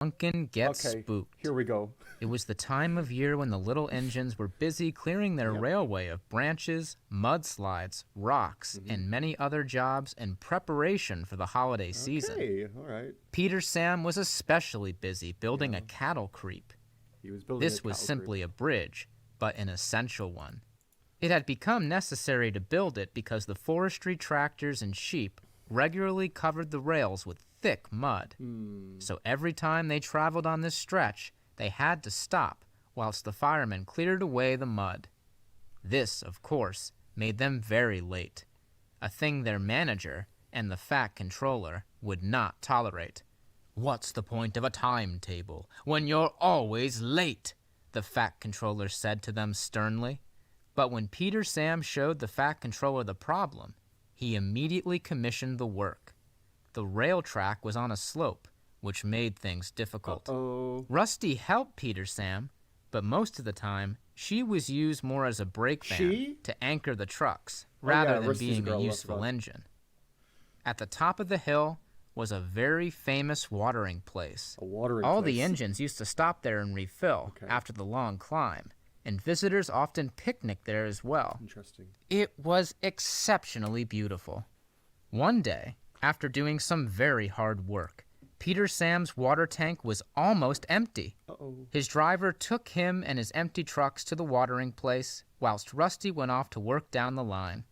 Duncan gets Okay, spooked. here we go. It was the time of year when the little engines were busy clearing their railway of branches, mudslides, rocks, and many other jobs in preparation for the holiday season. Okay, all right. Peter Sam was especially busy building a cattle creep. He was building This was simply a bridge, but an essential one. It had become necessary to build it because the forestry tractors and sheep regularly covered the rails with thick mud. So every time they traveled on this stretch, they had to stop whilst the firemen cleared away the mud. This, of course, made them very late, a thing their manager and the fat controller would not tolerate. "What's the point of a timetable when you're always late?" the fat controller said to them sternly. But when Peter Sam showed the fat controller the problem, he immediately commissioned the work. The rail track was on a slope, which made things difficult. Rusty helped Peter Sam, but most of the time, she was used more as a brake van to anchor the trucks, rather than being a useful engine. At the top of the hill was a very famous watering place. All the engines used to stop there and refill after the long climb, and visitors often picnicked there as well. Interesting. It was exceptionally beautiful. One day, after doing some very hard work, Peter Sam's water tank was almost empty. His driver took him and his empty trucks to the watering place, whilst Rusty went off to work down the line.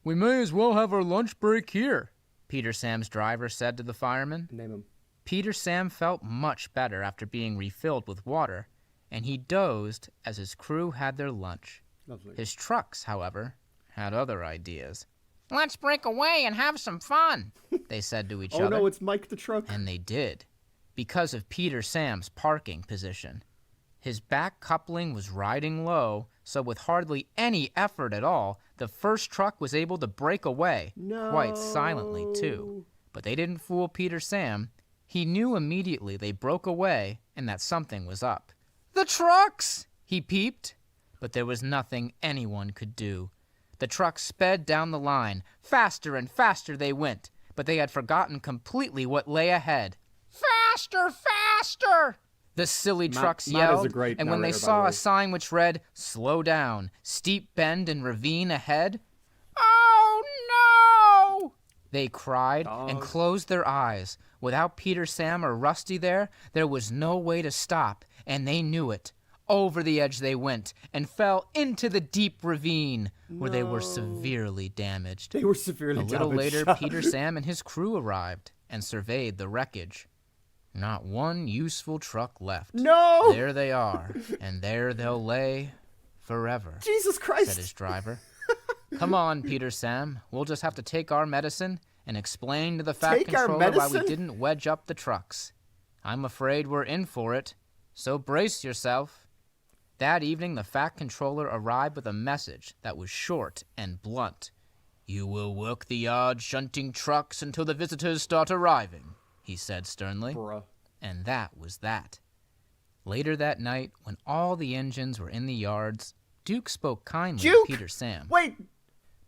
"We may as well have our lunch break here," Peter Sam's driver said to the fireman. Name him. Peter Sam felt much better after being refilled with water, and he dozed as his crew had their lunch. Lovely. His trucks, however, had other ideas. "Let's break away and have some fun," they said to each other. Oh no, it's Mike the truck. And they did, because of Peter Sam's parking position. His back coupling was riding low, so with hardly any effort at all, the first truck was able to break away, quite silently too. But they didn't fool Peter Sam. He knew immediately they broke away and that something was up. "The trucks!" he peeped. But there was nothing anyone could do. The trucks sped down the line. Faster and faster they went, but they had forgotten completely what lay ahead. "Faster, faster!" the silly trucks yelled, and when they saw a sign which read, "Slow down, steep bend and ravine ahead," "Oh no!" they cried and closed their eyes. Without Peter Sam or Rusty there was no way to stop, and they knew it. Over the edge they went and fell into the deep ravine, where they were severely damaged. They were severely damaged. A little later, Peter Sam and his crew arrived and surveyed the wreckage. Not one useful truck left. No! There they are, and there they'll lay forever. Jesus Christ! Said his driver. "Come on, Peter Sam. We'll just have to take our medicine and explain to the fat controller why we didn't wedge up the trucks. I'm afraid we're in for it, so brace yourself." That evening, the fat controller arrived with a message that was short and blunt. "You will work the yard shunting trucks until the visitors start arriving," he said sternly. And that was that. Later that night, when all the engines were in the yards, Duke spoke kindly to Peter Sam. Wait!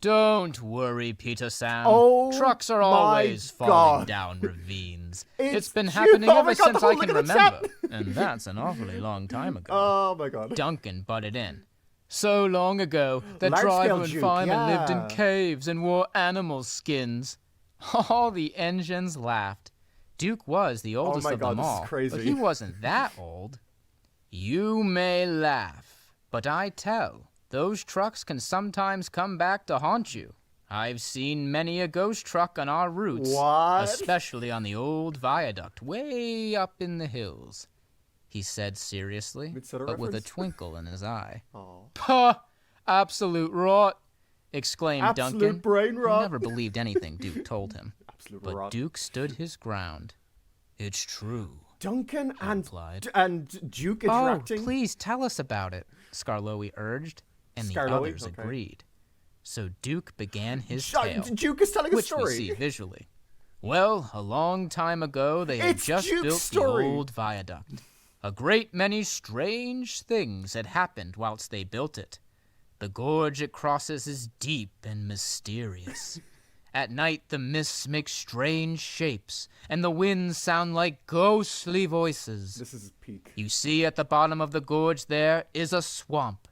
"Don't worry, Peter Sam. Oh, trucks are always falling down ravines. It's been happening ever since I can remember, and that's an awfully long time ago." Oh my God. Duncan butted in. "So long ago that driver and fireman lived in caves and wore animal skins." All the engines laughed. Duke was the oldest of them all, but he wasn't that old. "You may laugh, but I tell. Those trucks can sometimes come back to haunt you. I've seen many a ghost truck on our routes, especially on the old viaduct way up in the hills," he said seriously, but with a twinkle in his eye. "Puh! Absolute rot!" exclaimed Duncan. Absolute brain rot. He never believed anything Duke told him. But Duke stood his ground. "It's true," Duncan and Duke interacting? "Oh, please tell us about it," Skarloey urged. And the others agreed. So Duke began his tale, Duke is telling a story. Which we see visually. Well, a long time ago, they had just built the old viaduct. A great many strange things had happened whilst they built it. The gorge it crosses is deep and mysterious. At night the mists make strange shapes, and the winds sound like ghostly voices. This is peak. You see at the bottom of the gorge there is a swamp.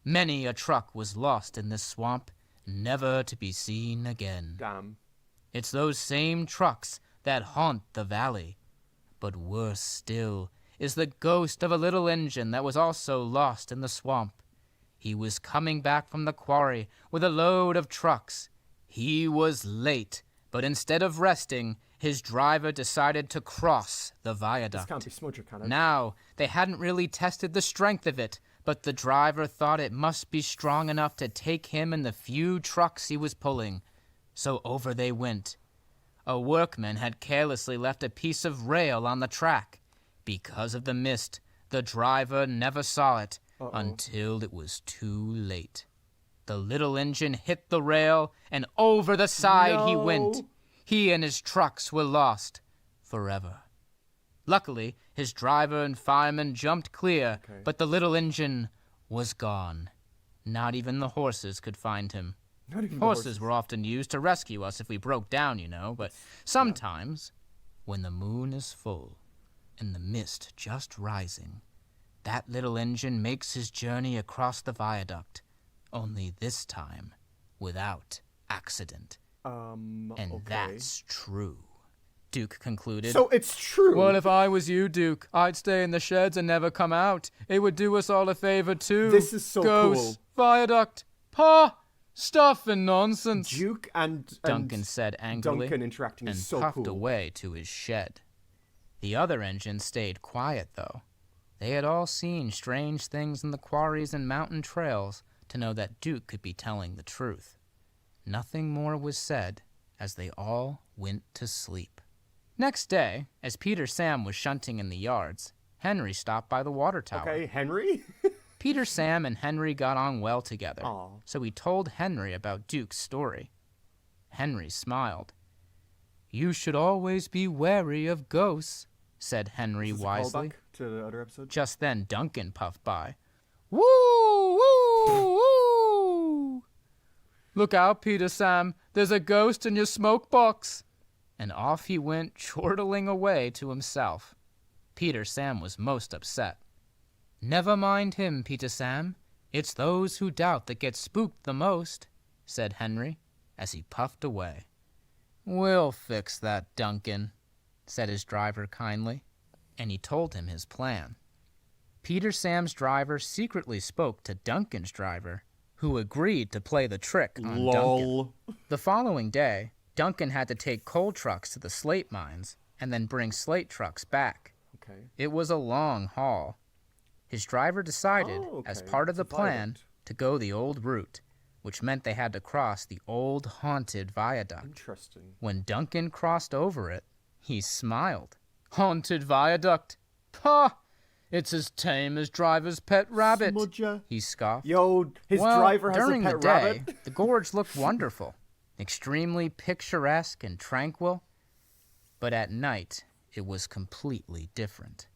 Many a truck was lost in this swamp, never to be seen again. Damn. It's those same trucks that haunt the valley. But worse still is the ghost of a little engine that was also lost in the swamp. He was coming back from the quarry with a load of trucks. He was late, but instead of resting, his driver decided to cross the viaduct. This can't be Smudger, can it? Now, they hadn't really tested the strength of it, but the driver thought it must be strong enough to take him and the few trucks he was pulling. So over they went. A workman had carelessly left a piece of rail on the track. Because of the mist, the driver never saw it until it was too late. The little engine hit the rail, and over the side he went. He and his trucks were lost forever. Luckily, his driver and fireman jumped clear, but the little engine was gone. Not even the horses could find him. Horses were often used to rescue us if we broke down, you know, but sometimes, when the moon is full and the mist just rising, that little engine makes his journey across the viaduct, only this time without accident. And that's true, Duke concluded. So it's true. Well, if I was you, Duke, I'd stay in the sheds and never come out. It would do us all a favor, too. This is so Ghosts, cool. viaduct, stuff and nonsense. Duke and Duncan said angrily, Duncan interacting and is so puffed cool. away to his shed. The other engines stayed quiet, though. They had all seen strange things in the quarries and mountain trails to know that Duke could be telling the truth. Nothing more was said as they all went to sleep. Next day, as Peter Sam was shunting in the yards, Henry stopped by the water tower. Okay, Henry? Peter Sam and Henry got on well together, so he told Henry about Duke's story. Henry smiled. You should always be wary of ghosts, said Henry wisely. Callback to the other episode? Just then Duncan puffed by. Woo, woo, woo! Look out, Peter Sam, there's a ghost in your smoke box. And off he went, chortling away to himself. Peter Sam was most upset. Never mind him, Peter Sam. It's those who doubt that get spooked the most, said Henry, as he puffed away. We'll fix that, Duncan, said his driver kindly, and he told him his plan. Peter Sam's driver secretly spoke to Duncan's driver, who agreed to play the trick on Duncan. The following day, Duncan had to take coal trucks to the slate mines and then bring slate trucks back. Okay. It was a long haul. His driver decided, as part of the plan, to go the old route, which meant they had to cross the old haunted viaduct. Interesting. When Duncan crossed over it, he smiled. Haunted viaduct? Pah! It's as tame as driver's pet rabbit, Smudger. he scoffed. Yo, his driver has during a pet the day, rabbit. the gorge looked wonderful, extremely picturesque and tranquil. But at night, it was completely different,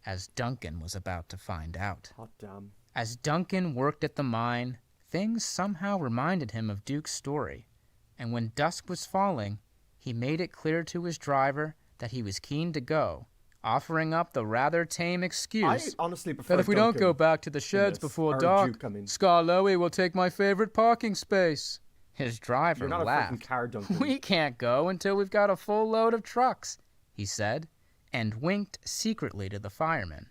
as Duncan was about to find out. Hot damn. As Duncan worked at the mine, things somehow reminded him of Duke's story, and when dusk was falling, he made it clear to his driver that he was keen to go, offering up the rather tame excuse I honestly prefer that if we don't Duncan go back to the sheds before dark, Scarloey will take my favorite parking space. His driver You're not laughed. a freaking car, Duncan. We can't go until we've got a full load of trucks, he said, and winked secretly to the firemen.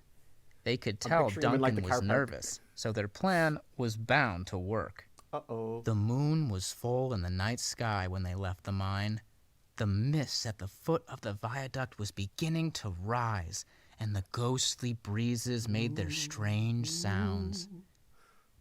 They could tell Duncan was nervous, so their plan was bound to work. Uh-oh. The moon was full in the night sky when they left the mine. The mist at the foot of the viaduct was beginning to rise, and the ghostly breezes made their strange sounds.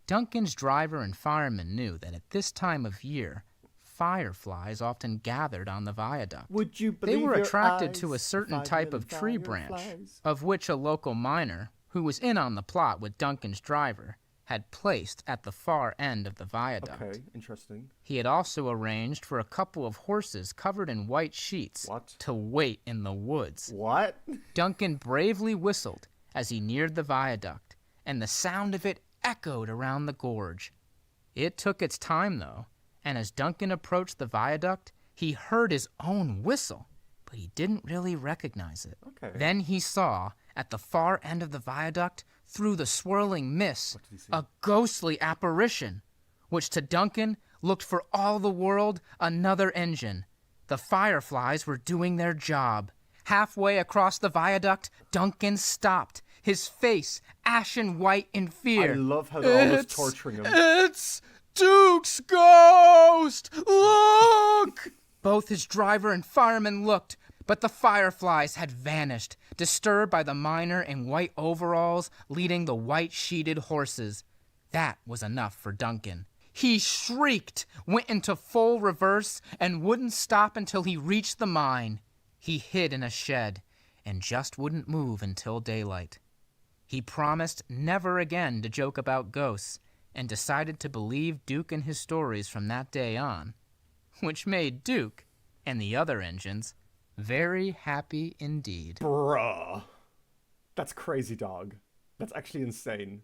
Duncan's driver and firemen knew that at this time of year, fireflies often gathered on the viaduct. Would you believe They were your attracted eyes? to a certain 5 type million of tree branch, fireflies. of which a local miner, who was in on the plot with Duncan's driver, had placed at the far end of the viaduct. Okay, interesting. He had also arranged for a couple of horses covered in white sheets to wait in the woods. What? Duncan bravely whistled as he neared the viaduct, and the sound of it echoed around the gorge. It took its time, though, and as Duncan approached the viaduct, He heard his own whistle, but he didn't really recognize it. Okay. Then he saw, at the far end of the viaduct, through the swirling mist, What did he see? a ghostly apparition, which to Duncan looked for all the world another engine. The fireflies were doing their job. Halfway across the viaduct, Duncan stopped, his face ashen white in fear. I love how they're always torturing him. It's Duke's ghost! Look! Both his driver and fireman looked, but the fireflies had vanished, disturbed by the miner in white overalls leading the white-sheeted horses. That was enough for Duncan. He shrieked, went into full reverse, and wouldn't stop until he reached the mine. He hid in a shed and just wouldn't move until daylight. He promised never again to joke about ghosts and decided to believe Duke and his stories from that day on, which made Duke and the other engines very happy indeed. Bruh. That's crazy, dog. That's actually insane.